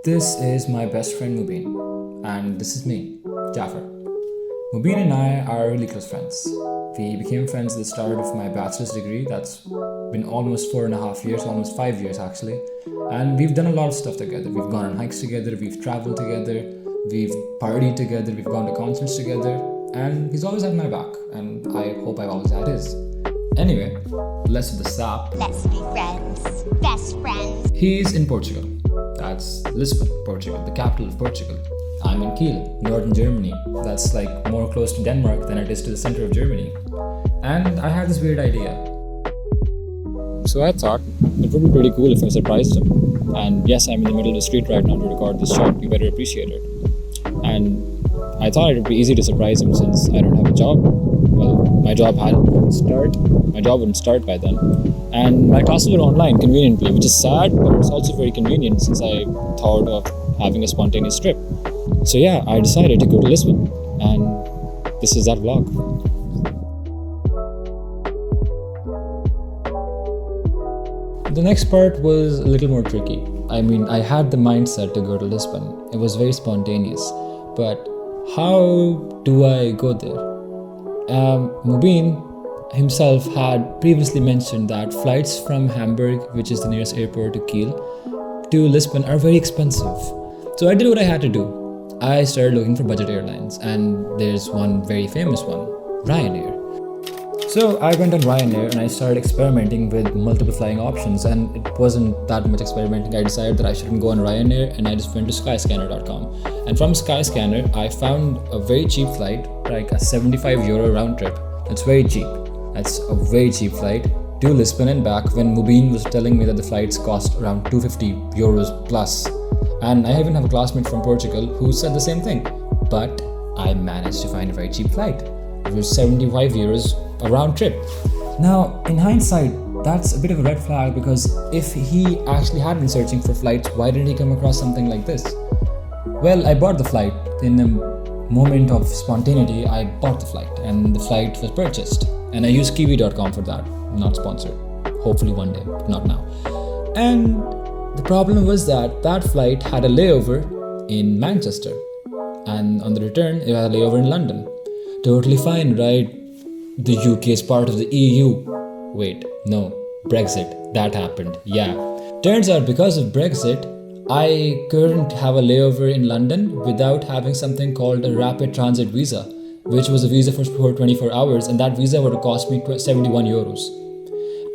This is my best friend Mobin, and this is me, Jafar. Mobin and I are really close friends. We became friends at the start of my bachelor's degree. That's been almost 4.5 years, almost 5 years actually. And we've done a lot of stuff together. We've gone on hikes together, we've traveled together, we've partied together, we've gone to concerts together. And he's always had my back, and I hope I've always had his. Anyway, let's do the stop. Let's be friends, best friends. He's in Portugal. That's Lisbon, Portugal, the capital of Portugal. I'm in Kiel, northern Germany. That's like more close to Denmark than it is to the center of Germany. And I had this weird idea. So I thought it would be pretty cool if I surprised him. And yes, I'm in the middle of the street right now to record this shot. You better appreciate it. And I thought it would be easy to surprise him since I don't have a job. Well, my job wouldn't start by then. And my classes were online conveniently, which is sad, but it's also very convenient since I thought of having a spontaneous trip. So yeah, I decided to go to Lisbon, and this is that vlog. The next part was a little more tricky. I mean, I had the mindset to go to Lisbon. It was very spontaneous, but how do I go there? Mobin himself had previously mentioned that flights from Hamburg, which is the nearest airport to Kiel, to Lisbon are very expensive. So I did what I had to do. I started looking for budget airlines, and there's one very famous one, RyanAir. So I went on RyanAir and I started experimenting with multiple flying options, and it wasn't that much experimenting. I decided that I shouldn't go on RyanAir, and I just went to skyscanner.com. And from Skyscanner, I found a very cheap flight, like a €75 round trip. That's very cheap. That's a very cheap flight to Lisbon and back, when Mobin was telling me that the flights cost around €250 plus. And I even have a classmate from Portugal who said the same thing. But I managed to find a very cheap flight. It was €75 a round trip. Now, in hindsight, that's a bit of a red flag, because if he actually had been searching for flights, why didn't he come across something like this? Well, I bought the flight. In a moment of spontaneity, I bought the flight, and the flight was purchased. And I used kiwi.com for that. Not sponsored. Hopefully one day, but not now. And the problem was that that flight had a layover in Manchester, and on the return, it had a layover in London. Totally fine, right? The UK is part of the EU. Wait, no, Brexit. That happened, yeah. Turns out because of Brexit, I couldn't have a layover in London without having something called a rapid transit visa, which was a visa for 24 hours, and that visa would have cost me €71.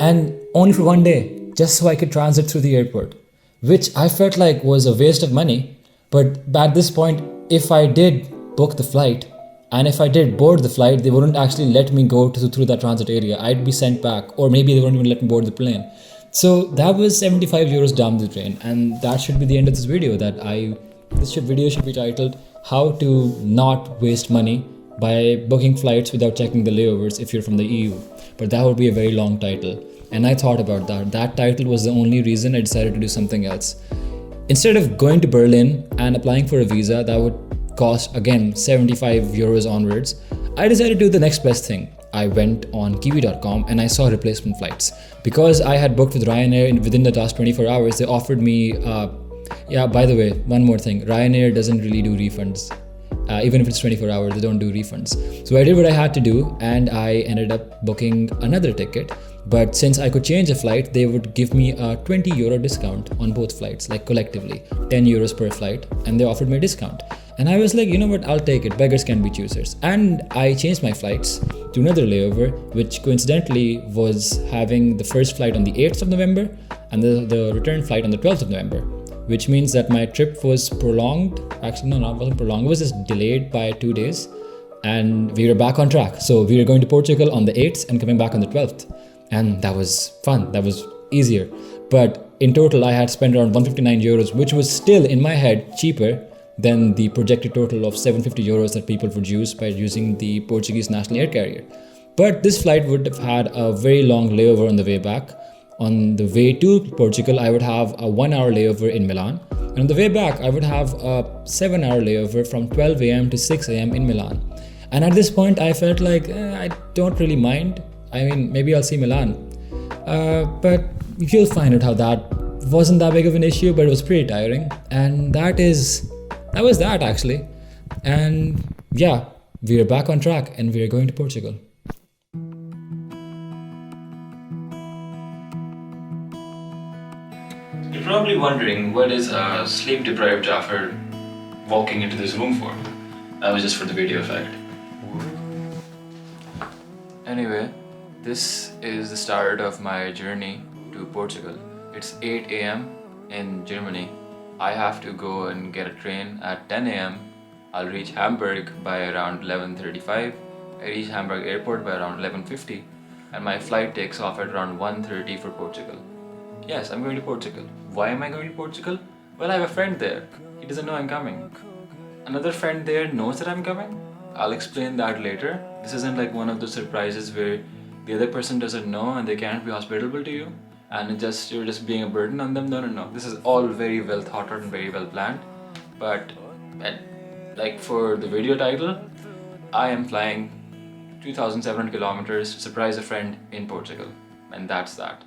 And only for one day, just so I could transit through the airport, which I felt like was a waste of money. But at this point, if I did book the flight, and if I did board the flight, they wouldn't actually let me go through that transit area. I'd be sent back, or maybe they wouldn't even let me board the plane. So that was €75 down the drain, and that should be the end of this video. This video should be titled "How to Not Waste Money by Booking Flights Without Checking the Layovers If You're from the EU." But that would be a very long title, and I thought about that. That title was the only reason I decided to do something else. Instead of going to Berlin and applying for a visa that would cost again €75 onwards, I decided to do the next best thing. I went on kiwi.com and I saw replacement flights. Because I had booked with RyanAir within the last 24 hours, they offered me, by the way, one more thing, RyanAir doesn't really do refunds. Even if it's 24 hours, they don't do refunds. So I did what I had to do, and I ended up booking another ticket. But since I could change a flight, they would give me a €20 discount on both flights, like collectively, €10 per flight, and they offered me a discount. And I was like, you know what, I'll take it, beggars can be choosers. And I changed my flights to another layover, which coincidentally was having the first flight on the 8th of November and the return flight on the 12th of November, which means that my trip was prolonged. Actually, no, it wasn't prolonged. It was just delayed by 2 days, and we were back on track. So we were going to Portugal on the 8th and coming back on the 12th. And that was fun. That was easier. But in total, I had spent around €159, which was still in my head cheaper than the projected total of €750 that people would use by using the Portuguese national air carrier. But this flight would have had a very long layover on the way back. On the way to Portugal, I would have a 1-hour layover in Milan. And on the way back, I would have a 7-hour layover from 12 a.m. to 6 a.m. in Milan. And at this point, I felt like I don't really mind. I mean, maybe I'll see Milan. But you'll find out how that wasn't that big of an issue, but it was pretty tiring. And that was that actually. And yeah, we are back on track and we are going to Portugal. You're probably wondering, what is a sleep-deprived Jaffer walking into this room for? That was just for the video effect. Anyway, this is the start of my journey to Portugal. It's 8 a.m. in Germany. I have to go and get a train at 10 a.m. I'll reach Hamburg by around 11:35. I reach Hamburg airport by around 11:50 and my flight takes off at around 1:30 for Portugal. Yes, I'm going to Portugal. Why am I going to Portugal? Well, I have a friend there. He doesn't know I'm coming. Another friend there knows that I'm coming. I'll explain that later. This isn't like one of those surprises where the other person doesn't know and they can't be hospitable to you and you're just being a burden on them. No. This is all very well thought out and very well planned. But like for the video title, I am flying 2,700 kilometers to surprise a friend in Portugal. And that's that.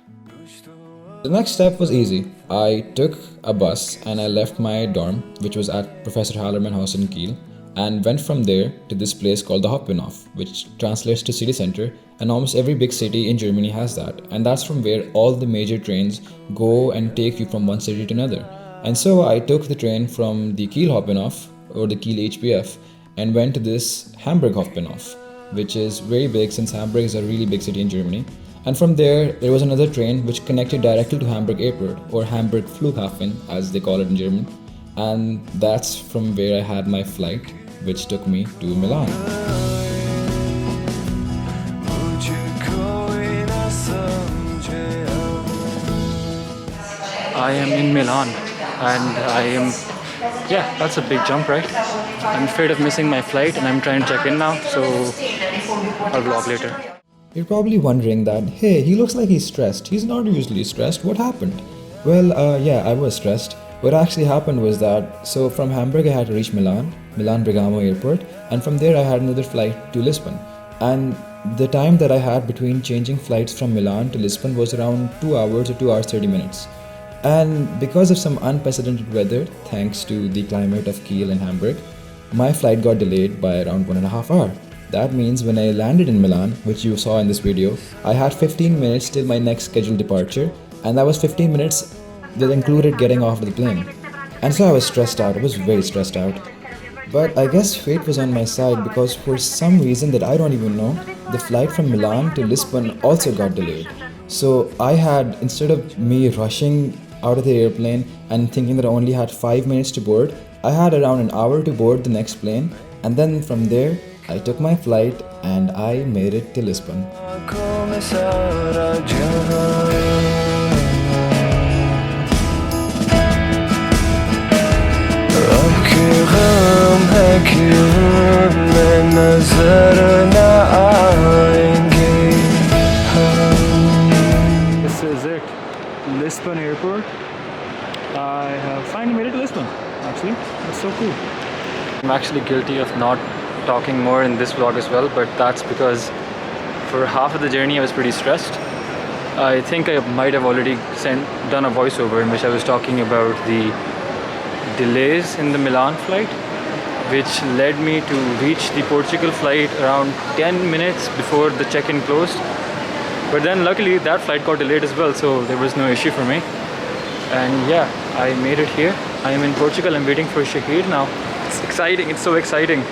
The next step was easy. I took a bus and I left my dorm, which was at Professor Hallerman House in Kiel, and went from there to this place called the Hauptbahnhof, which translates to city center, and almost every big city in Germany has that. And that's from where all the major trains go and take you from one city to another. And so I took the train from the Kiel Hauptbahnhof, or the Kiel HBF, and went to this Hamburg Hauptbahnhof, which is very big since Hamburg is a really big city in Germany. And from there was another train which connected directly to Hamburg Airport, or Hamburg Flughafen as they call it in German. And that's from where I had my flight, which took me to Milan. I am in Milan and that's a big jump, right? I'm afraid of missing my flight and I'm trying to check in now, so I'll vlog later. You're probably wondering that, hey, he looks like he's stressed. He's not usually stressed. What happened? Well, I was stressed. What actually happened was that, so from Hamburg I had to reach Milan Bergamo Airport, and from there I had another flight to Lisbon. And the time that I had between changing flights from Milan to Lisbon was around 2 hours or 2 hours 30 minutes. And because of some unprecedented weather, thanks to the climate of Kiel and Hamburg, my flight got delayed by around 1.5 hours. That means when I landed in Milan, which you saw in this video, I had 15 minutes till my next scheduled departure, and that was 15 minutes that included getting off the plane. And so I was stressed out. I was very stressed out. But I guess fate was on my side, because for some reason that I don't even know, the flight from Milan to Lisbon also got delayed. So I had, instead of me rushing out of the airplane and thinking that I only had 5 minutes to board, I had around an hour to board the next plane, and then from there I took my flight and I made it to Lisbon. This is it, Lisbon Airport. I have finally made it to Lisbon, actually. That's so cool. I'm actually guilty of not talking more in this vlog as well, but that's because for half of the journey I was pretty stressed. I think I might have already done a voiceover in which I was talking about the delays in the Milan flight, which led me to reach the Portugal flight around 10 minutes before the check-in closed. But then luckily that flight got delayed as well, so there was no issue for me. And yeah, I made it here. I am in Portugal. I'm waiting for Shaheer now. It's exciting. It's so exciting.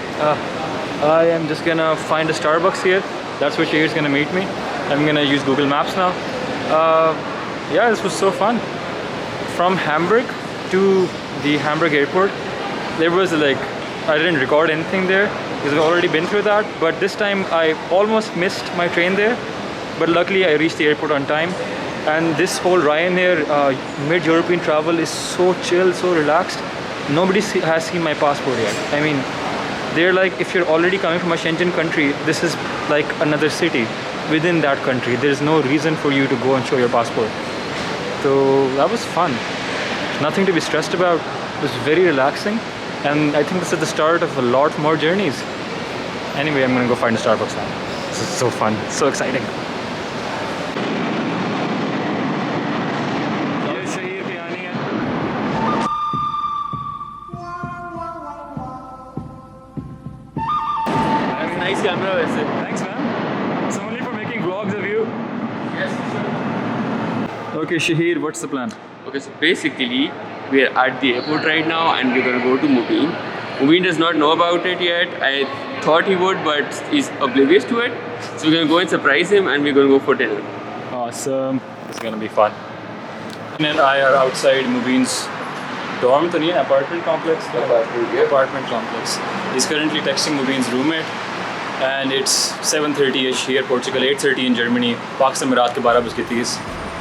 I am just gonna find a Starbucks here. That's where Shaheer's gonna meet me. I'm gonna use Google Maps now. Yeah, this was so fun. From Hamburg to the Hamburg airport, there was I didn't record anything there because I've already been through that. But this time I almost missed my train there. But luckily I reached the airport on time. And this whole RyanAir mid-European travel is so chill, so relaxed. Nobody has seen my passport yet. I mean, they're like, if you're already coming from a Schengen country, this is like another city within that country. There's no reason for you to go and show your passport. So that was fun. Nothing to be stressed about. It was very relaxing. And I think this is the start of a lot more journeys. Anyway, I'm gonna go find a Starbucks now. This is so fun, so exciting. Okay, Shaheer, what's the plan? Okay, so basically, we're at the airport right now and we're gonna go to Mobin. Mobin does not know about it yet. I thought he would, but he's oblivious to it. So we're gonna go and surprise him and we're gonna go for dinner. Awesome. It's gonna be fun. And I are outside Mubin's dorm, to apartment complex. Apartment complex. He's currently texting Mubin's roommate. And it's 7:30ish here, Portugal, 8:30 in Germany. Pakistan mein raat ke 12:30.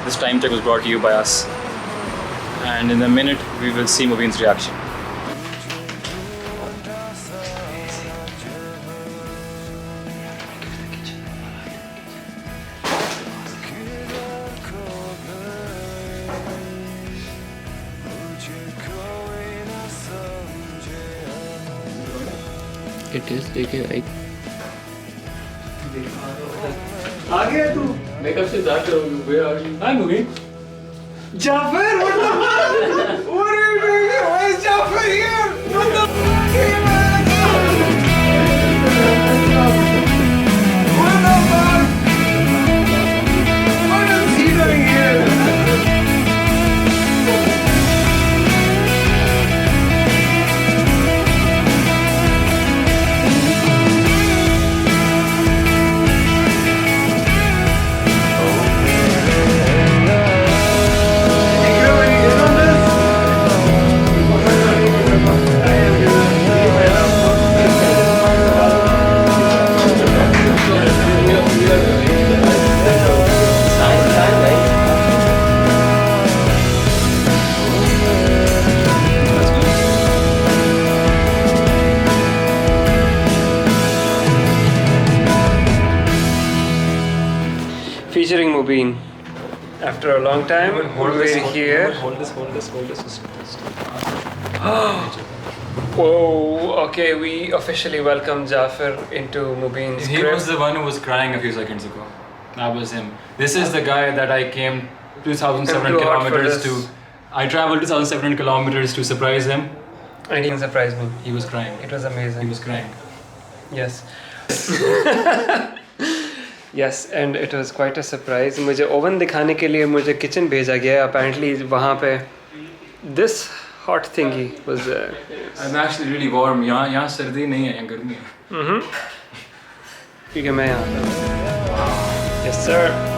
This time check was brought to you by us. And in a minute, we will see Mubin's reaction. It is, देखिए like. आ गया तू? मैं कब से इंतजार करूँगी? Where are you? Hi, Mubin. Jaffer, what the fuck? What are you doing here? Why is Jaffer here? What the fuck? What the fuck? What is he doing here? Featuring Mobin. After a long time, we're here. Hold this. Whoa, okay, we officially welcome Jaffer into Mobin's He crib. was the one who was crying a few seconds ago. That was him. This is the guy that I came 2,700 Too hot for kilometers this. to. I traveled 2,700 kilometers to surprise him. And he surprised me. He was crying. It was amazing. He was crying. Yes. Yes, and it was quite a surprise. मुझे oven दिखाने के लिए मुझे kitchen भेजा गया. Apparently वहाँ पे this hot thingy was. I'm actually really warm. यहाँ सर्दी नहीं है, यहाँ गर्मी है. क्योंकि मैं यहाँ था. Yes sir.